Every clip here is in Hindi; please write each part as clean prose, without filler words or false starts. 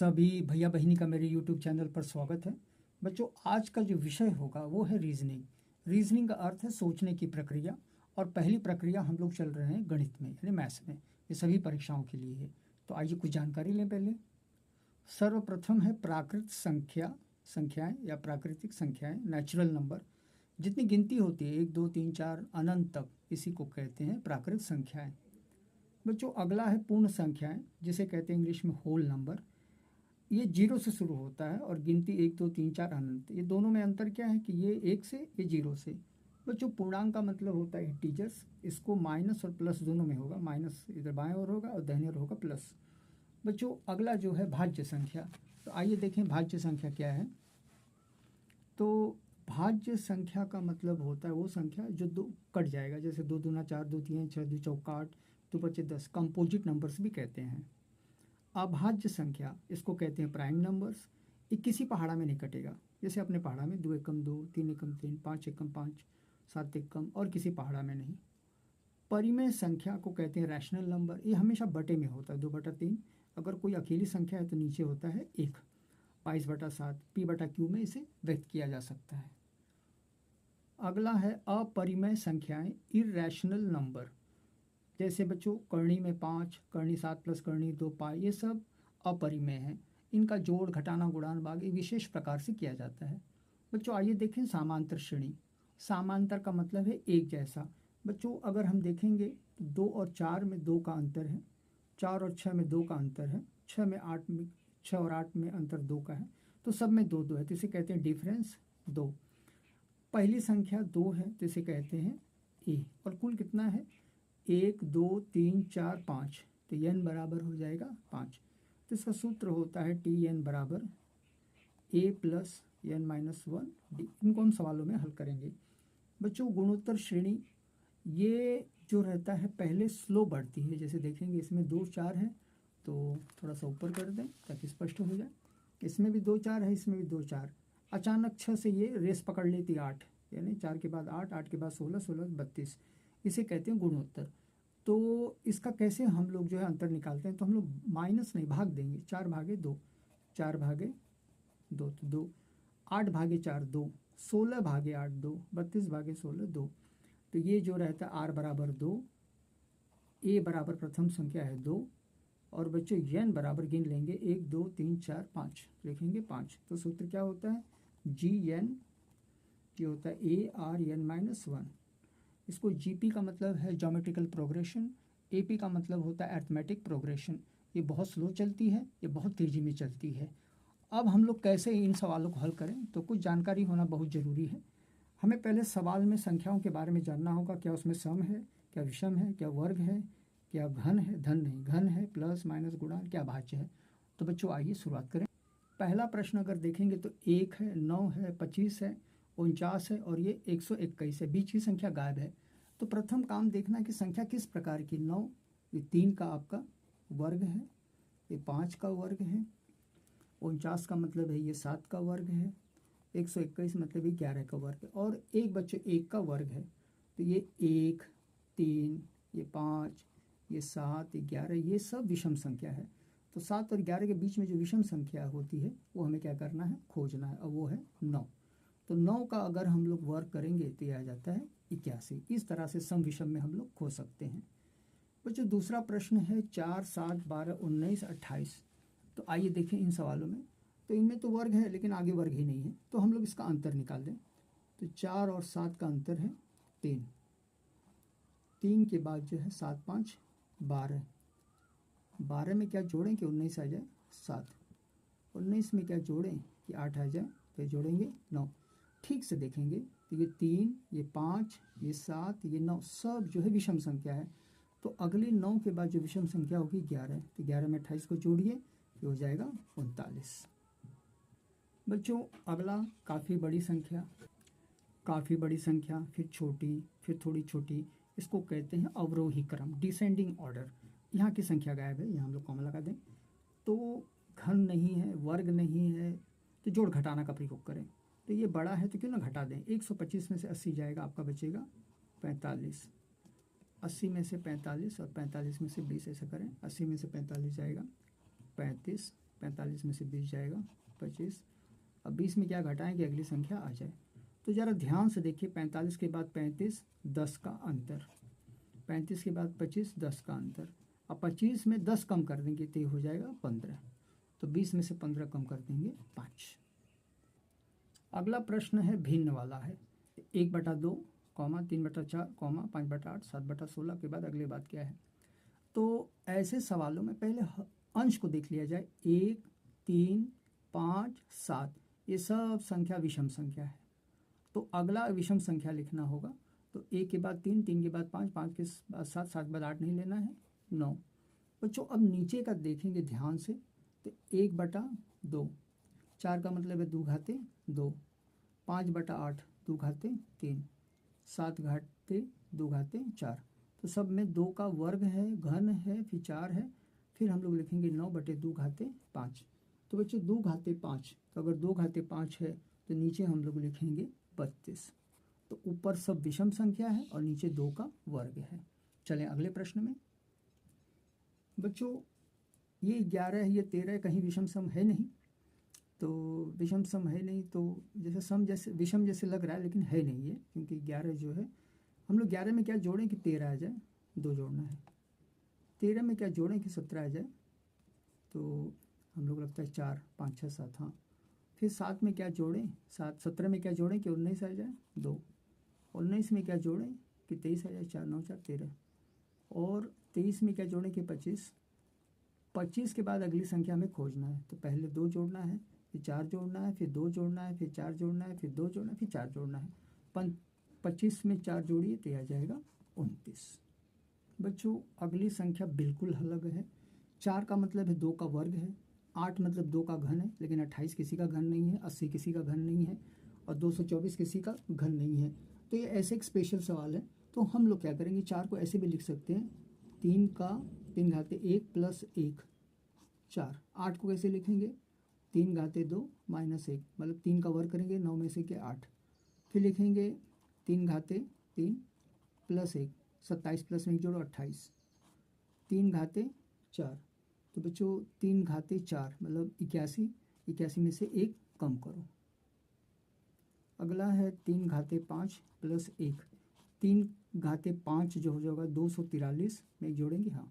सभी भैया बहिनी का मेरे YouTube चैनल पर स्वागत है। बच्चों, आज का जो विषय होगा वो है रीजनिंग। रीजनिंग का अर्थ है सोचने की प्रक्रिया, और पहली प्रक्रिया हम लोग चल रहे हैं गणित में यानी मैथ्स में। ये सभी परीक्षाओं के लिए है। तो आइए कुछ जानकारी लें। पहले सर्वप्रथम है प्राकृत संख्याएं या प्राकृतिक संख्याएं, नेचुरल नंबर। जितनी गिनती होती है 1 2 3 4 अनंत तक, इसी को कहते हैं प्राकृत संख्याएं। बच्चों, अगला है पूर्ण संख्याएं, जिसे कहते हैं इंग्लिश में होल नंबर। ये 0 से शुरू होता है और गिनती 1 2 3 4 अनंत। ये दोनों में अंतर क्या है कि ये 1 से, ये 0 से। बच्चों, पूर्णांक का मतलब होता है इंटीजर्स। इसको माइनस और प्लस दोनों में होगा। माइनस इधर बाएं ओर होगा और दाहिने ओर होगा प्लस। बच्चों, अगला जो है भाज्य संख्या। तो आइए देखें भाज्य संख्या क्या है। तो भाज्य संख्या का मतलब होता है वो संख्या जो दो कट जाएगा, जैसे 2 दूना 4, 2 तीन 6, 2 चौका 8, 2 पच्चे 10। कंपोजिट नंबर्स भी कहते हैं। अभाज्य संख्या, इसको कहते हैं प्राइम नंबर्स। ये किसी पहाड़ा में नहीं कटेगा। जैसे अपने पहाड़ा में 2 एकम 2, 3 एकम 3, 5 एकम 5, 7 एकम, और किसी पहाड़ा में नहीं। परिमेय संख्या को कहते हैं रैशनल नंबर। ये हमेशा बटे में होता है, 2/3। अगर कोई अकेली संख्या है तो नीचे होता है 1। 22/7 p/q में इसे व्यक्त किया जा सकता है। अगला है अपरिमेय संख्याएं, इरैशनल नंबर। जैसे बच्चों करणी में 5, करणी 7 प्लस करणी 2 पाई, ये सब अपरिमेय हैं। इनका जोड़, घटाना, गुणान, भाग एक विशेष प्रकार से किया जाता है। बच्चों आइए देखें समांतर श्रेणी। समांतर का मतलब है एक जैसा। बच्चों अगर हम देखेंगे तो 2 और 4 में 2 का अंतर है, 4 और 6 में 2 का अंतर है, 6 और 8 में अंतर 2 का है, तो सब में 2 2 है, तो इसे कहते हैं डिफरेंस 2। पहली संख्या 2 है तो इसे कहते हैं ए। और कुल कितना है? 1 2 3 4 5, तो n बराबर हो जाएगा 5। तो इसका सूत्र होता है Tn बराबर a plus n minus 1 D. इनको हम सवालों में हल करेंगे। बच्चों गुणोत्तर श्रेणी ये जो रहता है पहले स्लो बढ़ती है। जैसे देखेंगे इसमें 2 4 है, तो थोड़ा सा ऊपर कर दें ताकि स्पष्ट हो जाए। इसमें भी 2 4 है, इसमें भी 2 4। अचानक 6 से ये रेस पकड़ लेती 8, यानी 4 के बाद 8, 8 के बाद 16, 16 32। इसे कहते हैं गुणोत्तर। तो इसका कैसे हम लोग जो है अंतर निकालते हैं, तो हम लोग माइनस नहीं भाग देंगे। 4 भागे 2, 4 भागे 2 तो 2, 8 भागे 4 2, 16 भागे 8 2, 32 भागे 16 2। तो ये जो रहता है आर बराबर 2, ए बराबर प्रथम संख्या है 2, और बच्चों एन बराबर गिन लेंगे 1 2 3 4 5, लिखेंगे 5। तो सूत्र क्या होता है? जी एन, ये होता है ए आर एन माइनस 1। इसको जीपी का मतलब है ज्योमेट्रिकल प्रोग्रेशन, एपी का मतलब होता है अरिथमेटिक प्रोग्रेशन। ये बहुत स्लो चलती है, ये बहुत तेज़ी में चलती है। अब हम लोग कैसे इन सवालों को हल करें, तो कुछ जानकारी होना बहुत ज़रूरी है। हमें पहले सवाल में संख्याओं के बारे में जानना होगा। क्या उसमें सम है, क्या विषम है, क्या वर्ग है, क्या घन है, धन नहीं घन है, प्लस माइनस गुणा, क्या भाज्य है। तो बच्चों आइए शुरुआत करें। पहला प्रश्न अगर देखेंगे तो 1 है, 9 है, 25 है, 49 है, और ये 121 है। बीच की संख्या गायब है। तो प्रथम काम देखना है कि संख्या किस प्रकार की। 9 ये 3 का आपका वर्ग है, ये 5 का वर्ग है, 49 का मतलब है ये 7 का वर्ग है, 121 मतलब ये 11 का वर्ग है, और एक बच्चों 1 का वर्ग है। तो ये 1 3, ये 5, ये 7, ये 11, ये सब विषम संख्या है। तो 7 और 11 के बीच में जो विषम संख्या होती है वो हमें क्या करना है, खोजना है, और वो है 9। तो 9 का अगर हम लोग वर्क करेंगे तो ये आ जाता है 81। इस तरह से सम विषम में हम लोग खो सकते हैं। बच्चों दूसरा प्रश्न है 4 7 12 19 28। तो आइए देखें इन सवालों में। तो इनमें तो वर्ग है लेकिन आगे वर्ग ही नहीं है, तो हम लोग इसका अंतर निकाल दें। तो 4 और 7 का अंतर है 3। 3 के बाद जो है 7 5 12। 12 में क्या जोड़ें कि 19 आ जाए 7। 19 में क्या जोड़ें कि 8 आ जाए, तो जोड़ेंगे 9। ठीक से देखेंगे तो ये 3, ये 5, ये 7, ये 9 सब जो है विषम संख्या है। तो अगली 9 के बाद जो विषम संख्या होगी 11। तो 11 में 28 को जोड़िए, ये हो जाएगा 39। बच्चों अगला काफ़ी बड़ी संख्या, फिर छोटी, फिर थोड़ी छोटी। इसको कहते हैं अवरोही क्रम, डिसेंडिंग ऑर्डर। यहाँ की संख्या गायब है, यहाँ हम लोग कॉमा लगा दें। तो घन नहीं है, वर्ग नहीं है, तो जोड़ घटाना का प्रयोग करें। तो ये बड़ा है तो क्यों ना घटा दें। 125 में से 80 जाएगा, आपका बचेगा 45। 80 में से 45 और 45 में से 20, ऐसा करें। 80 में से 45 जाएगा 35, 45 में से 20 जाएगा 25। अब 20 में क्या घटाएं कि अगली संख्या आ जाए। तो ज़रा ध्यान से देखिए, 45 के बाद 35, 10 का अंतर, 35 के बाद 25, 10 का अंतर। अब 25 में 10 कम कर देंगे तो ये हो जाएगा 15। तो 20 में से 15 कम कर देंगे 5। अगला प्रश्न है भिन्न वाला है, 1/2, 3/4, 5/8, 7/16 के बाद अगली बात क्या है। तो ऐसे सवालों में पहले अंश को देख लिया जाए। 1, 3, 5, 7 ये सब संख्या विषम संख्या है। तो अगला विषम संख्या लिखना होगा। तो 1 के बाद 3, 3 के बाद 5, 5 के बाद 7, 7 के बाद 8 नहीं लेना है, 9। बच्चों अब नीचे का देखेंगे ध्यान से, तो 1/2, 4 का मतलब है 2 घाते 2, 5/8 2 घाते 3, 7 घाते 2 घाते 4। तो सब में 2 का वर्ग है, घन है, फिर 4 है, फिर हम लोग लिखेंगे 9/2 घाते 5। तो बच्चों 2 घाते 5, तो अगर 2 घाते 5 है तो नीचे हम लोग लिखेंगे 32। तो ऊपर सब विषम संख्या है और नीचे 2 का वर्ग है। चलें अगले प्रश्न में। बच्चों ये 11 है, ये 13 है, कहीं विषम सम है नहीं। तो विषम सम है नहीं, तो जैसे सम जैसे विषम जैसे लग रहा है, लेकिन है नहीं ये, क्योंकि 11 जो है, हम लोग 11 में क्या जोड़ें कि 13 आ जाए, 2 जोड़ना है। 13 में क्या जोड़ें कि 17 आ जाए, तो हम लोग लगता है 4, 5, 6, 7, हाँ। फिर 7 में क्या जोड़ें, 17 में क्या जोड़ें कि 19 आ जाए, 2। 19 में क्या जोड़ें कि 23 आ जाए, 4, 9, 4, 13। और 23 में क्या जोड़ें कि 25। 25 के बाद अगली संख्या हमें खोजना है, तो पहले 2 जोड़ना है, फिर 4 जोड़ना है, फिर 2 जोड़ना है, फिर 4 जोड़ना है, फिर 2 जोड़ना है, फिर 4 जोड़ना है। 25 में 4 जोड़िए तो आ जाएगा 29। बच्चों अगली संख्या बिल्कुल अलग है। 4 का मतलब है 2 का वर्ग है, 8 मतलब 2 का घन है, लेकिन 28 किसी का घन नहीं है, 80 किसी का घन नहीं है, और 224 किसी का घन नहीं है। तो ये ऐसे एक स्पेशल सवाल है। तो हम लोग क्या करेंगे, 4 को ऐसे भी लिख सकते हैं, 3 घाते 1 प्लस 1, 4। 8 को कैसे लिखेंगे, 3 घाते 2 माइनस 1, मतलब 3 का वर्ग करेंगे, 9 में से के 8। फिर लिखेंगे 3 घाते 3 प्लस 1, 27 प्लस में 1 जोड़ो 28, 3 घाते 4। तो बच्चों 3 घाते 4 मतलब 81, 81 में से 1 कम करो। अगला है 3 घाते 5 प्लस 1, 3 घाते 5 जो हो जाएगा 243 में 1 जोड़ेंगे, हाँ।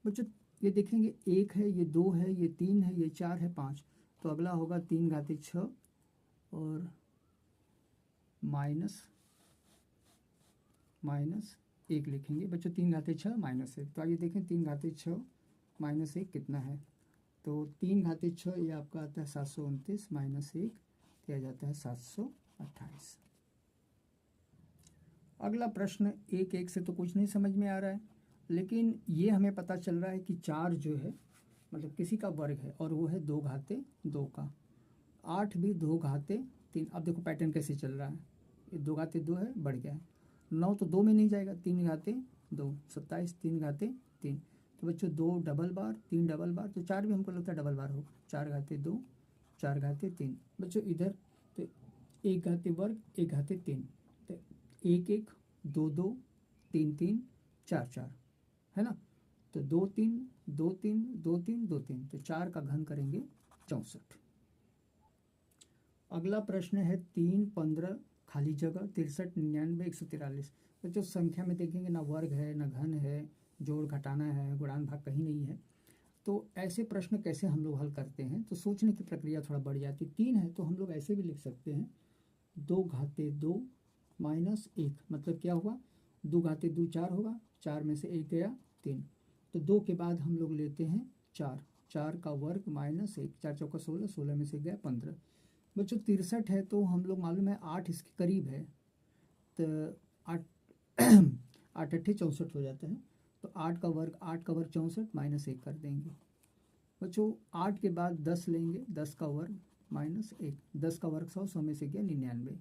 बच्चों ये देखेंगे 1 है, ये 2 है, ये 3 है, ये 4 है, 5। तो अगला होगा 3 घाते 6 और माइनस 1 लिखेंगे। बच्चों 3 घाते 6 माइनस 1। तो आइए देखें 3 घाते 6 माइनस 1 कितना है। तो 3 घाते 6 ये आपका आता है 729 माइनस 1 किया जाता है 728। अगला प्रश्न 1 से तो कुछ नहीं समझ में आ रहा है, लेकिन ये हमें पता चल रहा है कि 4 जो है मतलब किसी का वर्ग है और वो है 2 घाते 2 का। 8 भी 2 घाते 3। अब देखो पैटर्न कैसे चल रहा है, ये 2 घाते 2 है, बढ़ गया है। 9 तो 2 में नहीं जाएगा, 3 घाते 2, 27, 3 घाते 3। तो बच्चों 2 डबल बार, 3 डबल बार, तो 4 भी हमको लगता है डबल बार होगा। 4 घाते 2, 4 घाते 3। बच्चों इधर तो 1 घाते वर्ग, 1 घाते 3, तो 1 1, 2 2, 3 3, 4 4, है ना। तो 2 3, 2 3, 2 3, 2 3, तो 4 का घन करेंगे 64। अगला प्रश्न है 3 15 खाली जगह 63 99 143। तो जो संख्या में देखेंगे ना वर्ग है ना घन है, जोड़ घटाना है, गुणान भाग कहीं नहीं है। तो ऐसे प्रश्न कैसे हम लोग हल करते हैं, तो सोचने की प्रक्रिया थोड़ा बढ़ जाती है। 3 है तो हम लोग ऐसे भी लिख सकते हैं, 2 घाते 2 माइनस 1, मतलब क्या हुआ, 2 घाते 2 4 होगा, 4 में से 1 गया 3। तो 2 के बाद हम लोग लेते हैं 4, 4 का वर्ग माइनस 1, 4 चौका 16, 16 में से गया 15। बच्चों 63 है तो हम लोग मालूम है 8 इसके करीब है, तो 8 8 अट्ठे 64 हो जाता है। तो 8 का वर्ग 64 माइनस 1 कर देंगे। बच्चों 8 के बाद 10 लेंगे, 10 का वर्ग माइनस 1, 10 का वर्ग 100, 100 में से गया 99।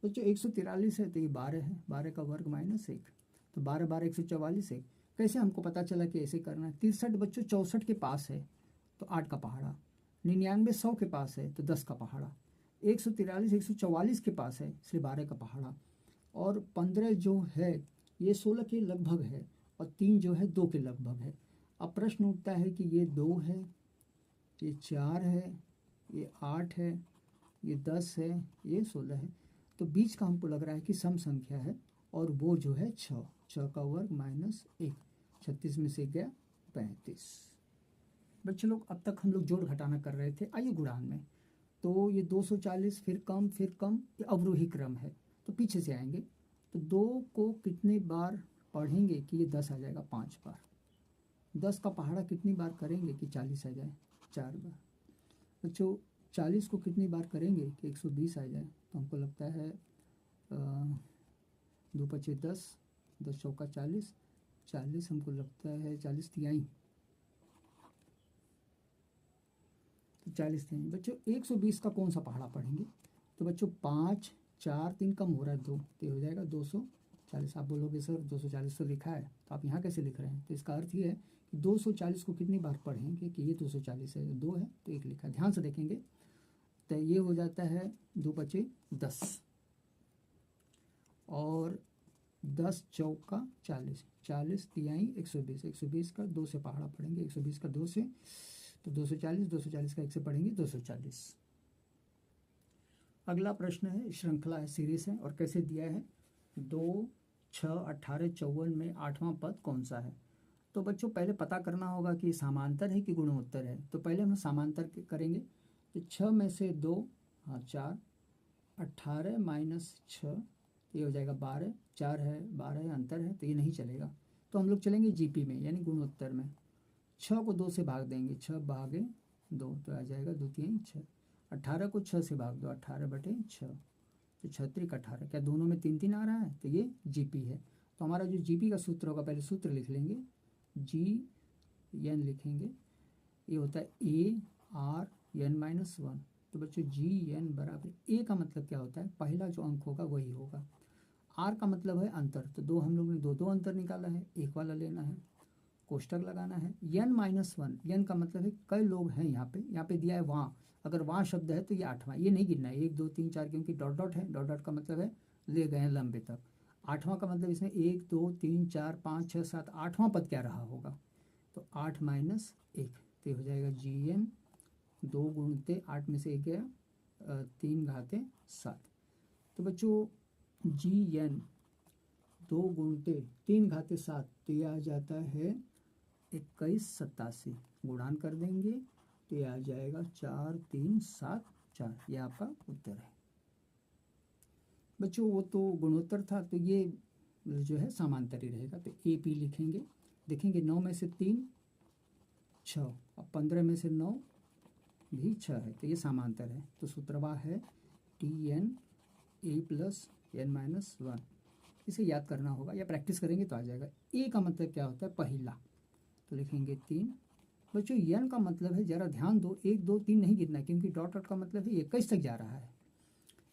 बच्चों 143 है तो ये 12 है, 12 का वर्ग माइनस 1, तो 12 12 144 है। कैसे हमको पता चला कि ऐसे करना है। 63 बच्चों 64 के पास है तो 8 का पहाड़ा, 99 100 के पास है तो 10 का पहाड़ा, 143 144 के पास है इसलिए 12 का पहाड़ा, और 15 जो है ये 16 के लगभग है, और 3 जो है 2 के लगभग है। अब प्रश्न उठता है कि ये 2 है ये 4 है, ये 8 है, ये 10 है, ये 16 है। तो बीच का हमको लग रहा है कि सम संख्या है और वो जो है 6, 6 का वर्ग माइनस 1, 36 में से गया 35। बच्चे लोग अब तक हम लोग जोड़ घटाना कर रहे थे, आइए गुणान में। तो ये 240 फिर कम फिर कम, ये अवरोही क्रम है। तो पीछे से आएंगे तो 2 को कितने बार पढ़ेंगे कि ये 10 आ जाएगा? 5 बार। 10 का पहाड़ा कितनी बार करेंगे कि 40 आ जाए? 4 बार। बच्चों 40 को कितनी बार करेंगे कि 120 आ जाए? तो हमको लगता है 2 पचे 10, 10 चौका 40, 40 हमको लगता है 40 तिहाई, तो 40 तिहाई। बच्चों 120 का कौन सा पहाड़ा पढ़ेंगे? तो बच्चों 5, 4, 3 कम हो रहा है 2, तो ये हो जाएगा 240। आप बोलोगे सर 240 तो लिखा है, तो आप यहाँ कैसे लिख रहे हैं? तो इसका अर्थ ये है कि 240 को कितनी बार पढ़ेंगे कि ये 240 है, 2 है तो 1 लिखा है। ध्यान से देखेंगे तो ये हो जाता है 2 पचे 10 और 10 चौका 40, 40 तिहाई 120, 120 का 2 से पहाड़ा पढ़ेंगे, 120 का 2 से तो 240, 240 का 1 से पढ़ेंगे 240। अगला प्रश्न है, श्रृंखला है, सीरीज है और कैसे दिया है? 2, 6, 18, 54 में 8वां पद कौन सा है? तो बच्चों पहले पता करना होगा कि समांतर है कि गुणोत्तर है। तो पहले हम समांतर करेंगे। तो 6 में से 2, हाँ 4, 18 माइनस 6, तो ये हो जाएगा 12, 4 है 12 है, अंतर है तो ये नहीं चलेगा। तो हम लोग चलेंगे जीपी में यानी गुणोत्तर में। 6 को 2 से भाग देंगे, 6 भागे 2 तो आ जाएगा 2 3 6। 18 को 6 से भाग दो, 18 बटे 6 तो 6 18। क्या दोनों में 3 3 आ रहा है? तो ये जीपी है। तो हमारा जो जीपी का सूत्र होगा, पहले सूत्र लिख लेंगे, जी एन लिखेंगे, ये होता है ए आर एन माइनस 1। तो बच्चों जी एन बराबर, ए का मतलब क्या होता है? पहला जो अंक होगा वही होगा। आर का मतलब है अंतर, तो 2 हम लोग ने 2 2 अंतर निकाला है, एक वाला लेना है, कोष्टक लगाना है। एन माइनस 1, एन का मतलब है कई लोग हैं यहाँ पे दिया है वहाँ, अगर वहाँ शब्द है तो ये 8वां, ये नहीं गिनना है 1 2 3 4, क्योंकि डॉट डॉट है, डॉट डॉट का मतलब है ले गए हैं लंबे तक। 8वां का मतलब इसमें 1 2 3 4 5 6 7, 8वां पद क्या रहा होगा? तो 8 माइनस 1, तो ये हो जाएगा जी एन 2 गुणते 8 में से 1 गया 3 घाते 7। तो बच्चों जी एन 2 गुणते 3 घाते 7, तो ये आ जाता है 2187। गुणान कर देंगे तो ये आ जाएगा 4 3 7 4, ये आपका उत्तर है। बच्चों वो तो गुणोत्तर था, तो ये जो है समांतरी रहेगा। तो ए पी लिखेंगे, देखेंगे 9 में से 3 6, अब 15 में से 9 भी 6 है, तो ये समांतर है। तो सूत्रवा है T n a plus n minus 1। इसे याद करना होगा या प्रैक्टिस करेंगे तो आ जाएगा। ए का मतलब क्या होता है? पहला, तो लिखेंगे 3। बच्चों एन का मतलब है, जरा ध्यान दो, 1 2 3 नहीं गिनना, क्योंकि डॉट डॉट का मतलब है 21 तक जा रहा है।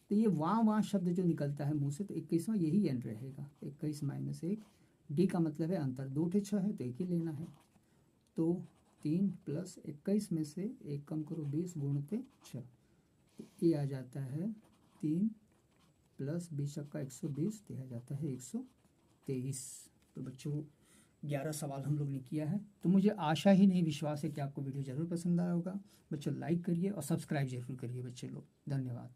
तो ये वहाँ शब्द जो निकलता है मुंह से, तो 21वां यही एन रहेगा। 21 माइनस 1, डी का मतलब है अंतर, 2 ठे 6 है तो 1 ही लेना है। तो 3 प्लस 21 में से 1 कम करो 20 गुणते 6, तो ये आ जाता है 3 प्लस 20 का 120, तो आ जाता है 123। तो बच्चों 11 सवाल हम लोग ने किया है। तो मुझे आशा ही नहीं विश्वास है कि आपको वीडियो ज़रूर पसंद आया होगा। बच्चों लाइक करिए और सब्सक्राइब जरूर करिए बच्चे लोग। धन्यवाद।